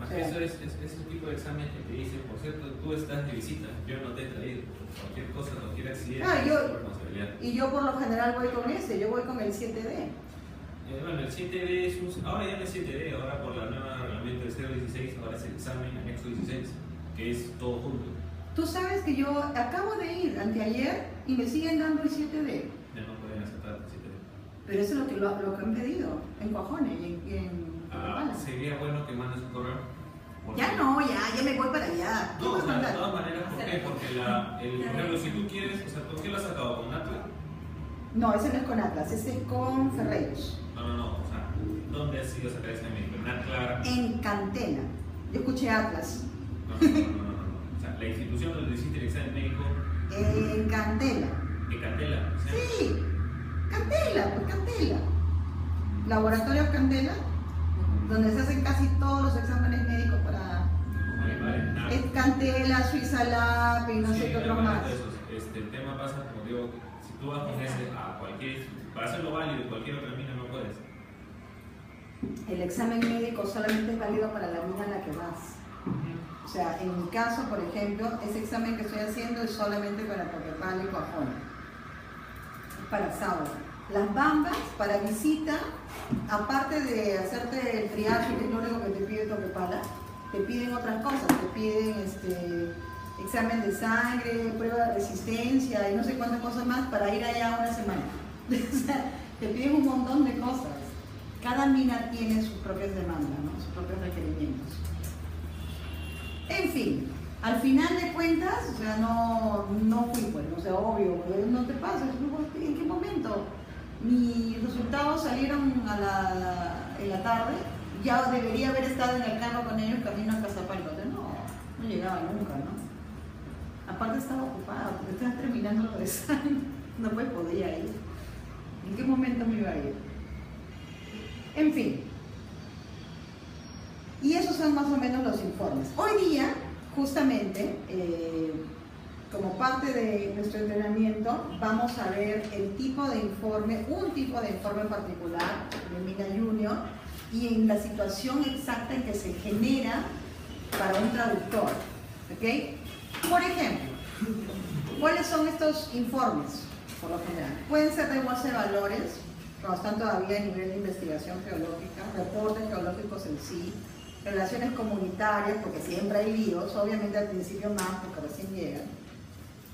Más que eso es un tipo de examen que te dice, por cierto, tú estás de visita, yo no te he traído. Cualquier cosa, cualquier accidente, es tu responsabilidad. Y yo por lo general voy con ese, yo voy con el 7D. Bueno, el 7D es ahora ya no es 7D, ahora por la nueva reglamento del 016, ahora es el examen anexo 16, que es todo junto. Tú sabes que yo acabo de ir anteayer y me siguen dando el 7D. Ya no pueden aceptar el 7D. Pero eso es lo que han pedido en Cuajone y en Toquepala. Sería bueno que mandes un correo. Ya no, ya me voy para allá. No, o sea, de todas maneras, ¿por qué? Porque por ejemplo, si tú quieres, o sea, ¿por qué lo has sacado con Atlas? No, ese no es con Atlas, ese es con Ferreiros. No, o sea, ¿dónde has ido a sacar ese médico? ¿En Atlas? En Cantela. Yo escuché Atlas. No. O sea, la institución donde hiciste el examen médico. En Cantela. ¿En Cantela? ¿Sí? Sí, Cantela, pues Cantela. Laboratorios Candela, donde se hacen casi todos los exámenes médicos para... Vale. Es Cantela, Suiza Lab y no sé qué otro más. El tema pasa, como digo, si tú vas con ese a cualquier... Para hacerlo válido en cualquier otra mina no puedes. El examen médico solamente es válido para la mina en la que vas. O sea, en mi caso, por ejemplo, ese examen que estoy haciendo es solamente para Toquepala y Cuajone. Es para sábado. Las bambas, para visita, aparte de hacerte el triaje, que es lo único que te pide Toquepala, te piden otras cosas. Te piden examen de sangre, prueba de resistencia y no sé cuántas cosas más para ir allá una semana. O sea, te piden un montón de cosas. Cada mina tiene sus propias demandas, ¿no? Sus propios requerimientos. En fin, al final de cuentas, o sea, no fui, pues, o sea, obvio, no te pases, ¿en qué momento? Mis resultados salieron en la tarde, ya debería haber estado en el carro con ellos camino a Casapalca, o sea, no llegaba nunca, ¿no? Aparte estaba ocupada, porque estaba terminando lo de examen, no me podía ir. ¿En qué momento me iba a ir? En fin. Y esos son más o menos los informes. Hoy día, justamente, como parte de nuestro entrenamiento, vamos a ver el tipo de informe, un tipo de informe particular de Mina Junior y en la situación exacta en que se genera para un traductor. ¿Ok? Por ejemplo, ¿cuáles son estos informes? Por lo general, pueden ser de bolsa de valores, cuando están todavía a nivel de investigación geológica, reportes geológicos en sí, relaciones comunitarias, porque siempre hay líos, obviamente al principio más, porque recién llegan.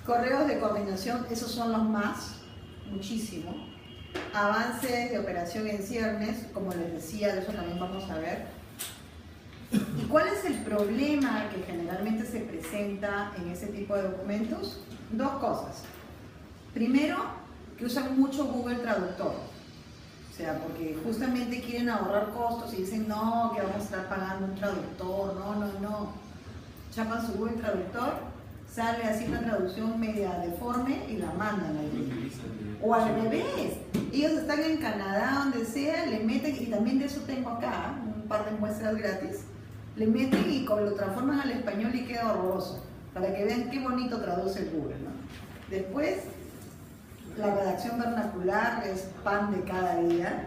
Correos de coordinación, esos son los más, muchísimo. Avances de operación en ciernes, como les decía, de eso también vamos a ver. ¿Y cuál es el problema que generalmente se presenta en ese tipo de documentos? Dos cosas. Primero, que usan mucho Google Traductor. O sea, porque justamente quieren ahorrar costos y dicen, no, que vamos a estar pagando un traductor, no. Chapan su Google Traductor, sale así una traducción media deforme y la mandan ahí. O al revés, ellos están en Canadá, donde sea, le meten, y también de eso tengo acá, un par de muestras gratis, le meten y lo transforman al español y queda horroroso, para que vean qué bonito traduce el Google, ¿no? Después, la redacción vernacular es pan de cada día,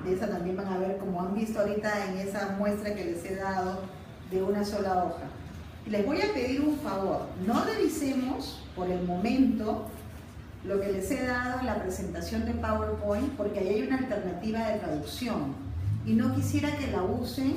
de esa también van a ver, como han visto ahorita en esa muestra que les he dado, de una sola hoja. Y les voy a pedir un favor, no revisemos por el momento lo que les he dado en la presentación de PowerPoint, porque ahí hay una alternativa de traducción y no quisiera que la usen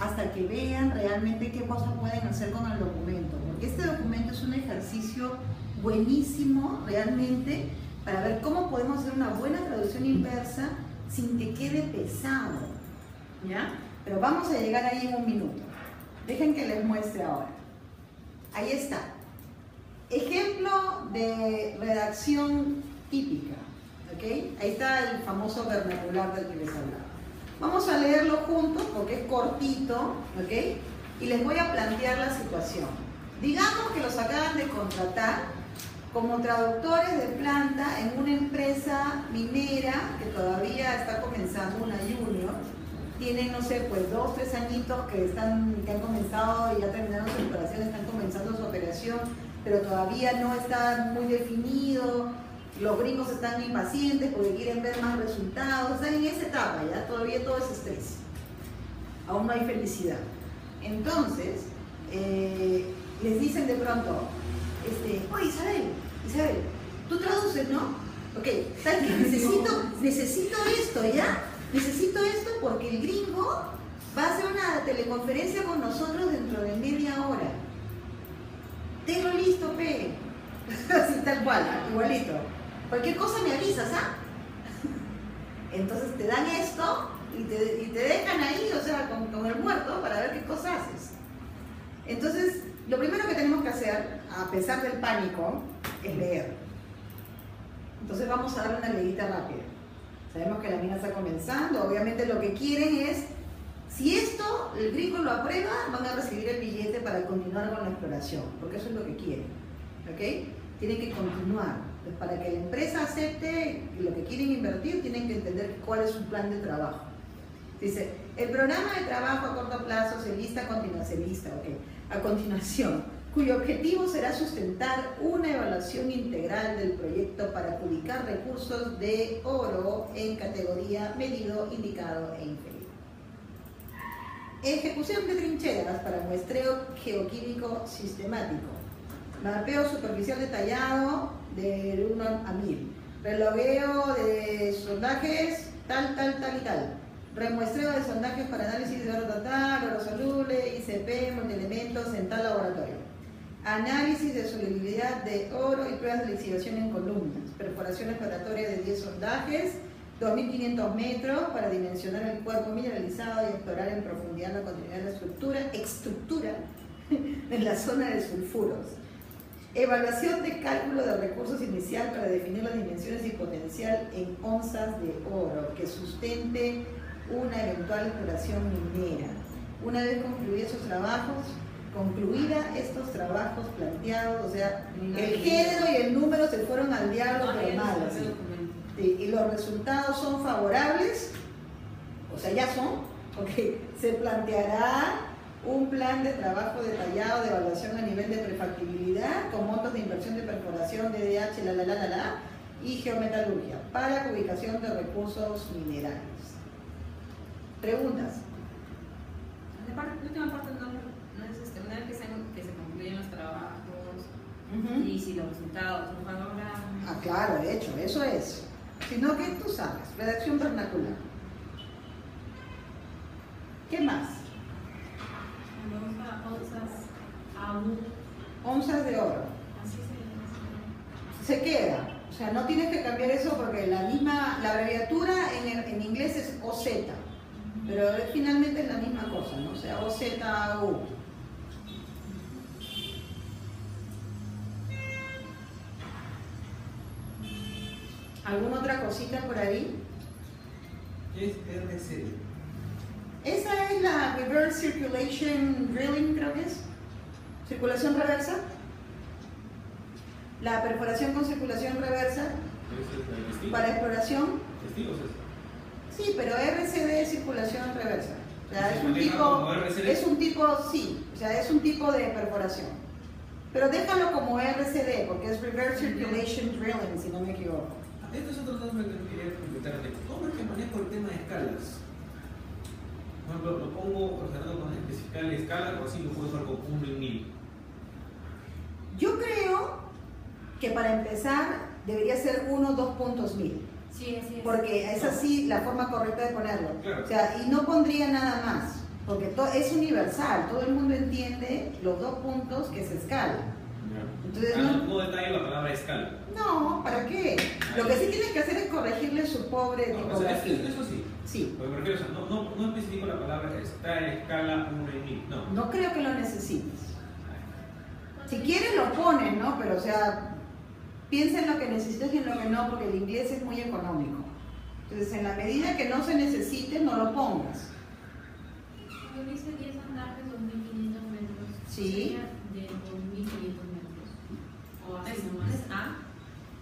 hasta que vean realmente qué cosas pueden hacer con el documento, porque este documento es un ejercicio buenísimo realmente para ver cómo podemos hacer una buena traducción inversa sin que quede pesado, ¿ya? Pero vamos a llegar ahí en un minuto. Dejen que les muestre ahora. Ahí está. Ejemplo de redacción típica, ¿ok? Ahí está el famoso vernacular del que les hablaba. Vamos a leerlo juntos porque es cortito, ¿ok? Y les voy a plantear la situación. Digamos que los acaban de contratar como traductores de planta en una empresa minera que todavía está comenzando, una junior. Tienen, no sé, pues 2 o 3 añitos que han comenzado y ya terminaron su operación, están comenzando su operación, pero todavía no está muy definido. Los gringos están impacientes porque quieren ver más resultados, están en esa etapa, ya todavía todo es estrés. Aún no hay felicidad. Entonces, les dicen de pronto, oye Isabel, tú traduces, ¿no? Ok, ¿sabes qué? Necesito esto, ¿ya? Necesito esto porque el gringo va a hacer una teleconferencia con nosotros dentro de media hora. Tengo listo, P. Así tal cual, igualito. Cualquier cosa me avisas, ¿ah? Entonces te dan esto y te dejan ahí, o sea, con el muerto para ver qué cosa haces. Entonces, lo primero que tenemos que hacer, a pesar del pánico, es leer. Entonces vamos a darle una leidita rápida. Sabemos que la mina está comenzando, obviamente lo que quieren es, si esto, el gringo lo aprueba, van a recibir el billete para continuar con la exploración, porque eso es lo que quieren, ¿ok? Tienen que continuar. Entonces, para que la empresa acepte lo que quieren invertir, tienen que entender cuál es su plan de trabajo. Dice, el programa de trabajo a corto plazo se lista a continuación, cuyo objetivo será sustentar una evaluación integral del proyecto para adjudicar recursos de oro en categoría medido, indicado e inferior. Ejecución de trincheras para muestreo geoquímico sistemático. Mapeo superficial detallado de 1 a 1000. Relogueo de sondajes, tal y tal. Remuestreo de sondajes para análisis de oro total, oro soluble, ICP, multielementos en tal laboratorio. Análisis de solubilidad de oro y pruebas de lixiviación en columnas. Perforación exploratoria de 10 sondajes, 2500 metros para dimensionar el cuerpo mineralizado y explorar en profundidad la continuidad de la estructura en la zona de sulfuros. Evaluación de cálculo de recursos inicial para definir las dimensiones y potencial en onzas de oro que sustente una eventual exploración minera. Una vez concluida estos trabajos planteados, o sea, el género y el número se fueron al diablo, pero mal, así. Y los resultados son favorables, o sea, ya son, porque se planteará un plan de trabajo detallado de evaluación a nivel de prefactibilidad con montos de inversión de perforación, DDH, y geometalurgia para ubicación de recursos minerales. ¿Preguntas? La última parte no es una vez que se concluyen los trabajos y si los resultados son favorables. Ah, claro, de hecho, eso es. Sino que tú sabes, redacción vernacular. ¿Qué más? tras de oro. Así Se queda. O sea, no tienes que cambiar eso porque la abreviatura en inglés es OZ, pero finalmente es la misma cosa, ¿no? O sea, OZU. ¿Alguna otra cosita por ahí? ¿Qué es RCD? Esa es la Reverse Circulation Drilling, creo que es. Circulación reversa. La perforación con circulación reversa ¿Ese es el testigo? para exploración. ¿Testigos es? Sí, pero RCD es circulación reversa. O sea, ¿Se es un maneja tipo, como RCD? es un tipo, sí, o sea, es un tipo de perforación. Pero déjalo como RCD, porque es Reverse Circulation Drilling, si no me equivoco. Esto es otro tema que quería preguntarte. ¿Cómo es que manejo el tema de escalas? Por ejemplo, lo pongo relacionado con especificar la escala o así lo puedo usar con 1 y 1000. Yo creo que para empezar debería ser 1, 2 puntos 1000. Sí, así es. Porque es así la forma correcta de ponerlo. Claro. O sea, y no pondría nada más, porque es universal, todo el mundo entiende los 2 puntos que se escala. Entonces, no detalle la palabra escala. no, ¿para qué? Lo que sí tienes que hacer es corregirle su pobre No, o sea, tipografía. eso sí. Sí, Porque me refiero, o sea, no especifico la palabra está en escala 1 y 1000. No. no creo que lo necesites. Si quieres lo pones, ¿no? Pero o sea, piensa en lo que necesitas y en lo que no, porque el inglés es muy económico. Entonces, en la medida que no se necesite, no lo pongas. Cuando dice 10 andajes, 2500 metros. Sí. Sería de 2500 metros. O así nomás. ¿Es A?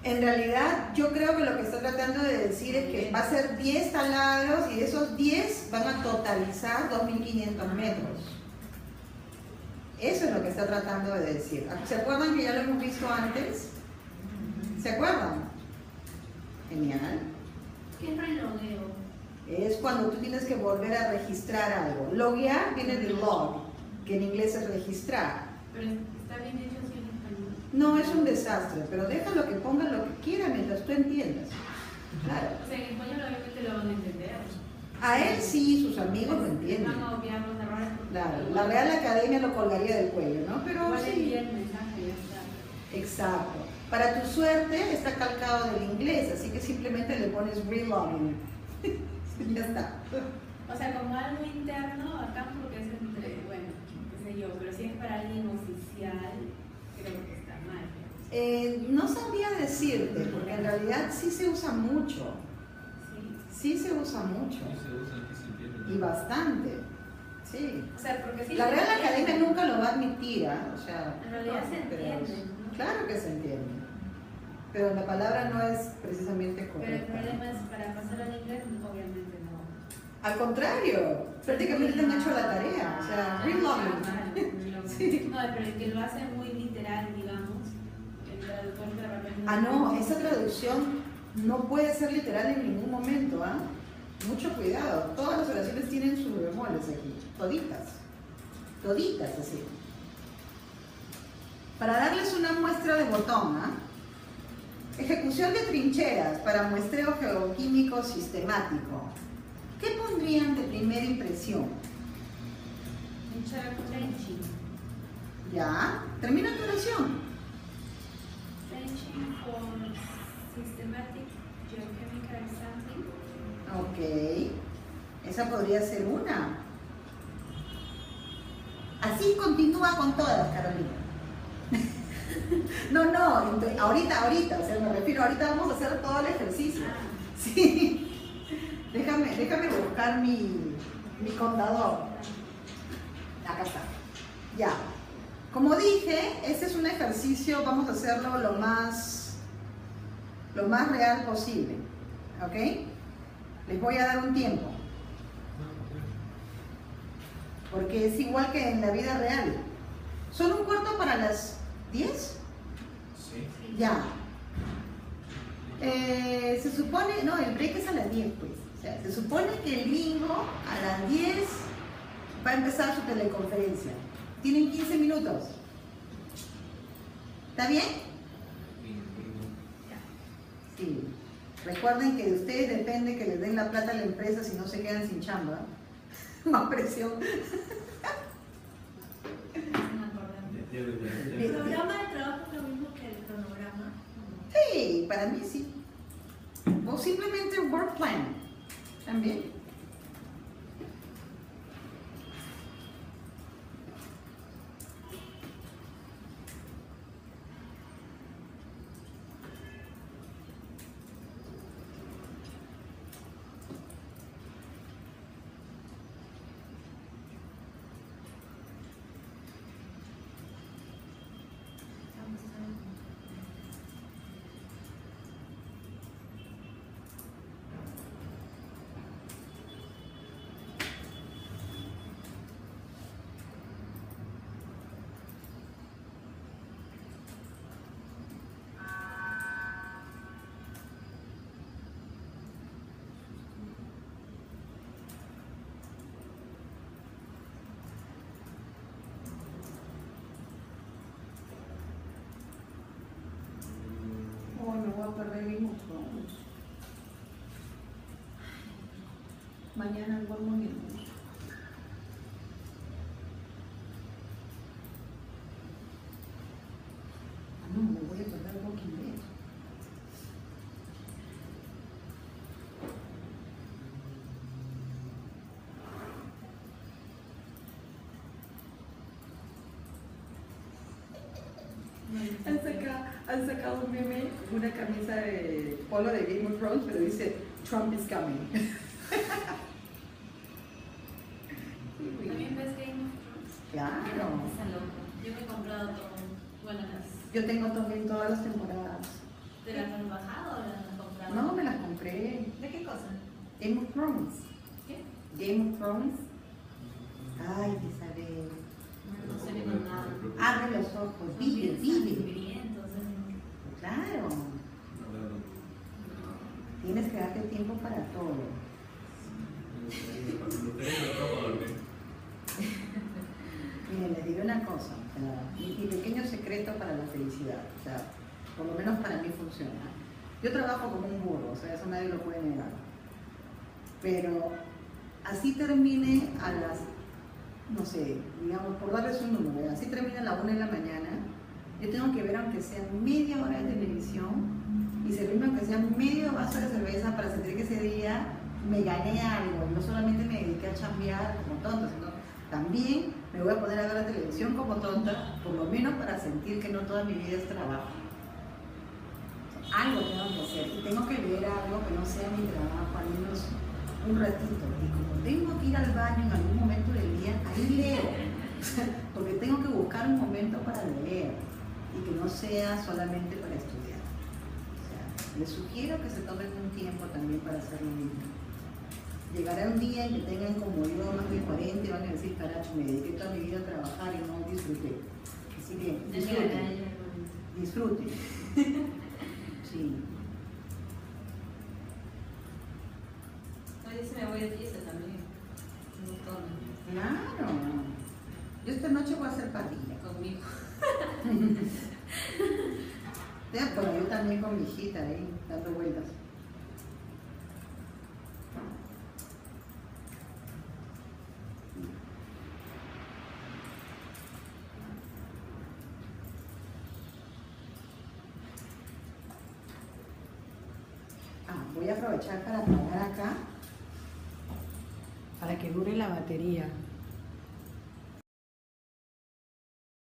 En realidad, yo creo que lo que está tratando de decir es que va a ser 10 taladros y de esos 10 van a totalizar 2500 metros. Eso es lo que está tratando de decir. ¿Se acuerdan que ya lo hemos visto antes? ¿Se acuerdan? Genial. ¿Qué es relogueo? Es cuando tú tienes que volver a registrar algo. Loguear viene de log, que en inglés es registrar. Pero está bien hecho así en español. No es un desastre, pero déjalo que ponga lo que quiera mientras tú entiendas. Claro. O sea, en español obviamente lo van a entender. A él sí, sus amigos lo entienden. Van a obviar los errores. Claro, la Real Academia lo colgaría del cuello, ¿no? Pero Igual sí. envía el mensaje y ya está. Exacto. Para tu suerte está calcado del inglés, así que simplemente le pones relogging. Ya está. O sea, como algo interno, acá porque es entre, bueno, qué sé yo, pero si es para alguien oficial, creo que está mal. No sabría decirte, porque en realidad sí se usa mucho. Sí. Sí se usa mucho. No se usa, aquí se entiende. Y bastante. Sí. O sea, porque sí. La se Real entiende. Academia nunca lo va a admitir, ¿ah? O sea, En realidad se pero- entiende, ¿no? Claro que se entiende. Pero la palabra no es precisamente Pero el correcta. problema es para pasar al inglés, obviamente no. Al contrario, prácticamente te han hecho la tarea. O sea, relogging. Sí. No, pero el que lo hace muy literal, digamos, el traductor de repente. Ah, no, esa traducción no puede ser literal en ningún momento, ¿ah? Mucho cuidado. Todas las oraciones tienen sus bemoles aquí. Toditas. Toditas, así. Para darles una muestra de botón, ¿ah? Ejecución de trincheras para muestreo geoquímico sistemático. ¿Qué pondrían de primera impresión? Trenching. ¿Ya? Termina tu oración. Trenching for systematic geochemical sampling. Ok. Esa podría ser una. Así continúa con todas, Carolina. No, ahorita, o sea, me refiero, ahorita vamos a hacer todo el ejercicio. Sí. Déjame buscar mi contador. Acá está. Ya. Como dije, este es un ejercicio, vamos a hacerlo lo más real posible. ¿Ok? Les voy a dar un tiempo. Porque es igual que en la vida real. ¿Son un cuarto para las 10? Sí. Ya. Se supone, no, el break es a las 10, pues. O sea, se supone que el gringo a las 10 va a empezar su teleconferencia. Tienen 15 minutos. ¿Está bien? Sí. Recuerden que de ustedes depende que les den la plata a la empresa si no se quedan sin chamba. Más presión. Es una acordante. Ya, ya, ya, El ya. programa de para mí sí. O simplemente work plan, también. Oh, me voy a perder Game of Thrones. Mañana duermo bien. Ah, no, me voy a perder Walking Dead. Han sacado un meme, una camisa de polo de Game of Thrones, pero dice Trump is coming. ¿También ves Game of Thrones? Claro. Está loco. Yo me he comprado todo. Bueno, Yo tengo también todas las temporadas. ¿te las has bajado o las has comprado? No, me las compré. ¿De qué cosa? Game of Thrones. ¿Qué? Game of Thrones. Ay, Isabel. No sé ni con nada. Abre los ojos, vive, vive. Sangrientos, Claro. Tienes que darte tiempo para todo. Miren, les digo una cosa, o sea, mi pequeño secreto para la felicidad, o sea, por lo menos para mí funciona. Yo trabajo como un burro, o sea, eso nadie lo puede negar. Pero así termine a las, no sé, digamos, por darles un número, así termine a la 1 de la mañana, yo tengo que ver aunque sea media hora de televisión y servirme aunque sea medio vaso de cerveza para sentir que ese día me gané algo, no solamente me dediqué a chambear como tonta, sino también me voy a poner a ver la televisión como tonta, por lo menos para sentir que no toda mi vida es trabajo. Algo tengo que hacer y tengo que leer algo que no sea mi trabajo, al menos un ratito. Y como tengo que ir al baño en algún momento del día, ahí leo, porque tengo que buscar un momento para leer y que no sea solamente para estudiar. O sea, les sugiero que se tomen un tiempo también para hacer lo mismo. Llegará un día en que tengan como yo más de 40 y van a decir, carajo, me dediqué toda mi vida a trabajar y no disfruté. Así que disfruten. Disfruten. Sí. Hoy sí me voy de fiesta también. Un montón. Claro. Yo esta noche voy a hacer parrilla. Conmigo. Bueno, yo también con mi hijita ahí, dando vueltas. Voy a aprovechar para apagar acá para que dure la batería.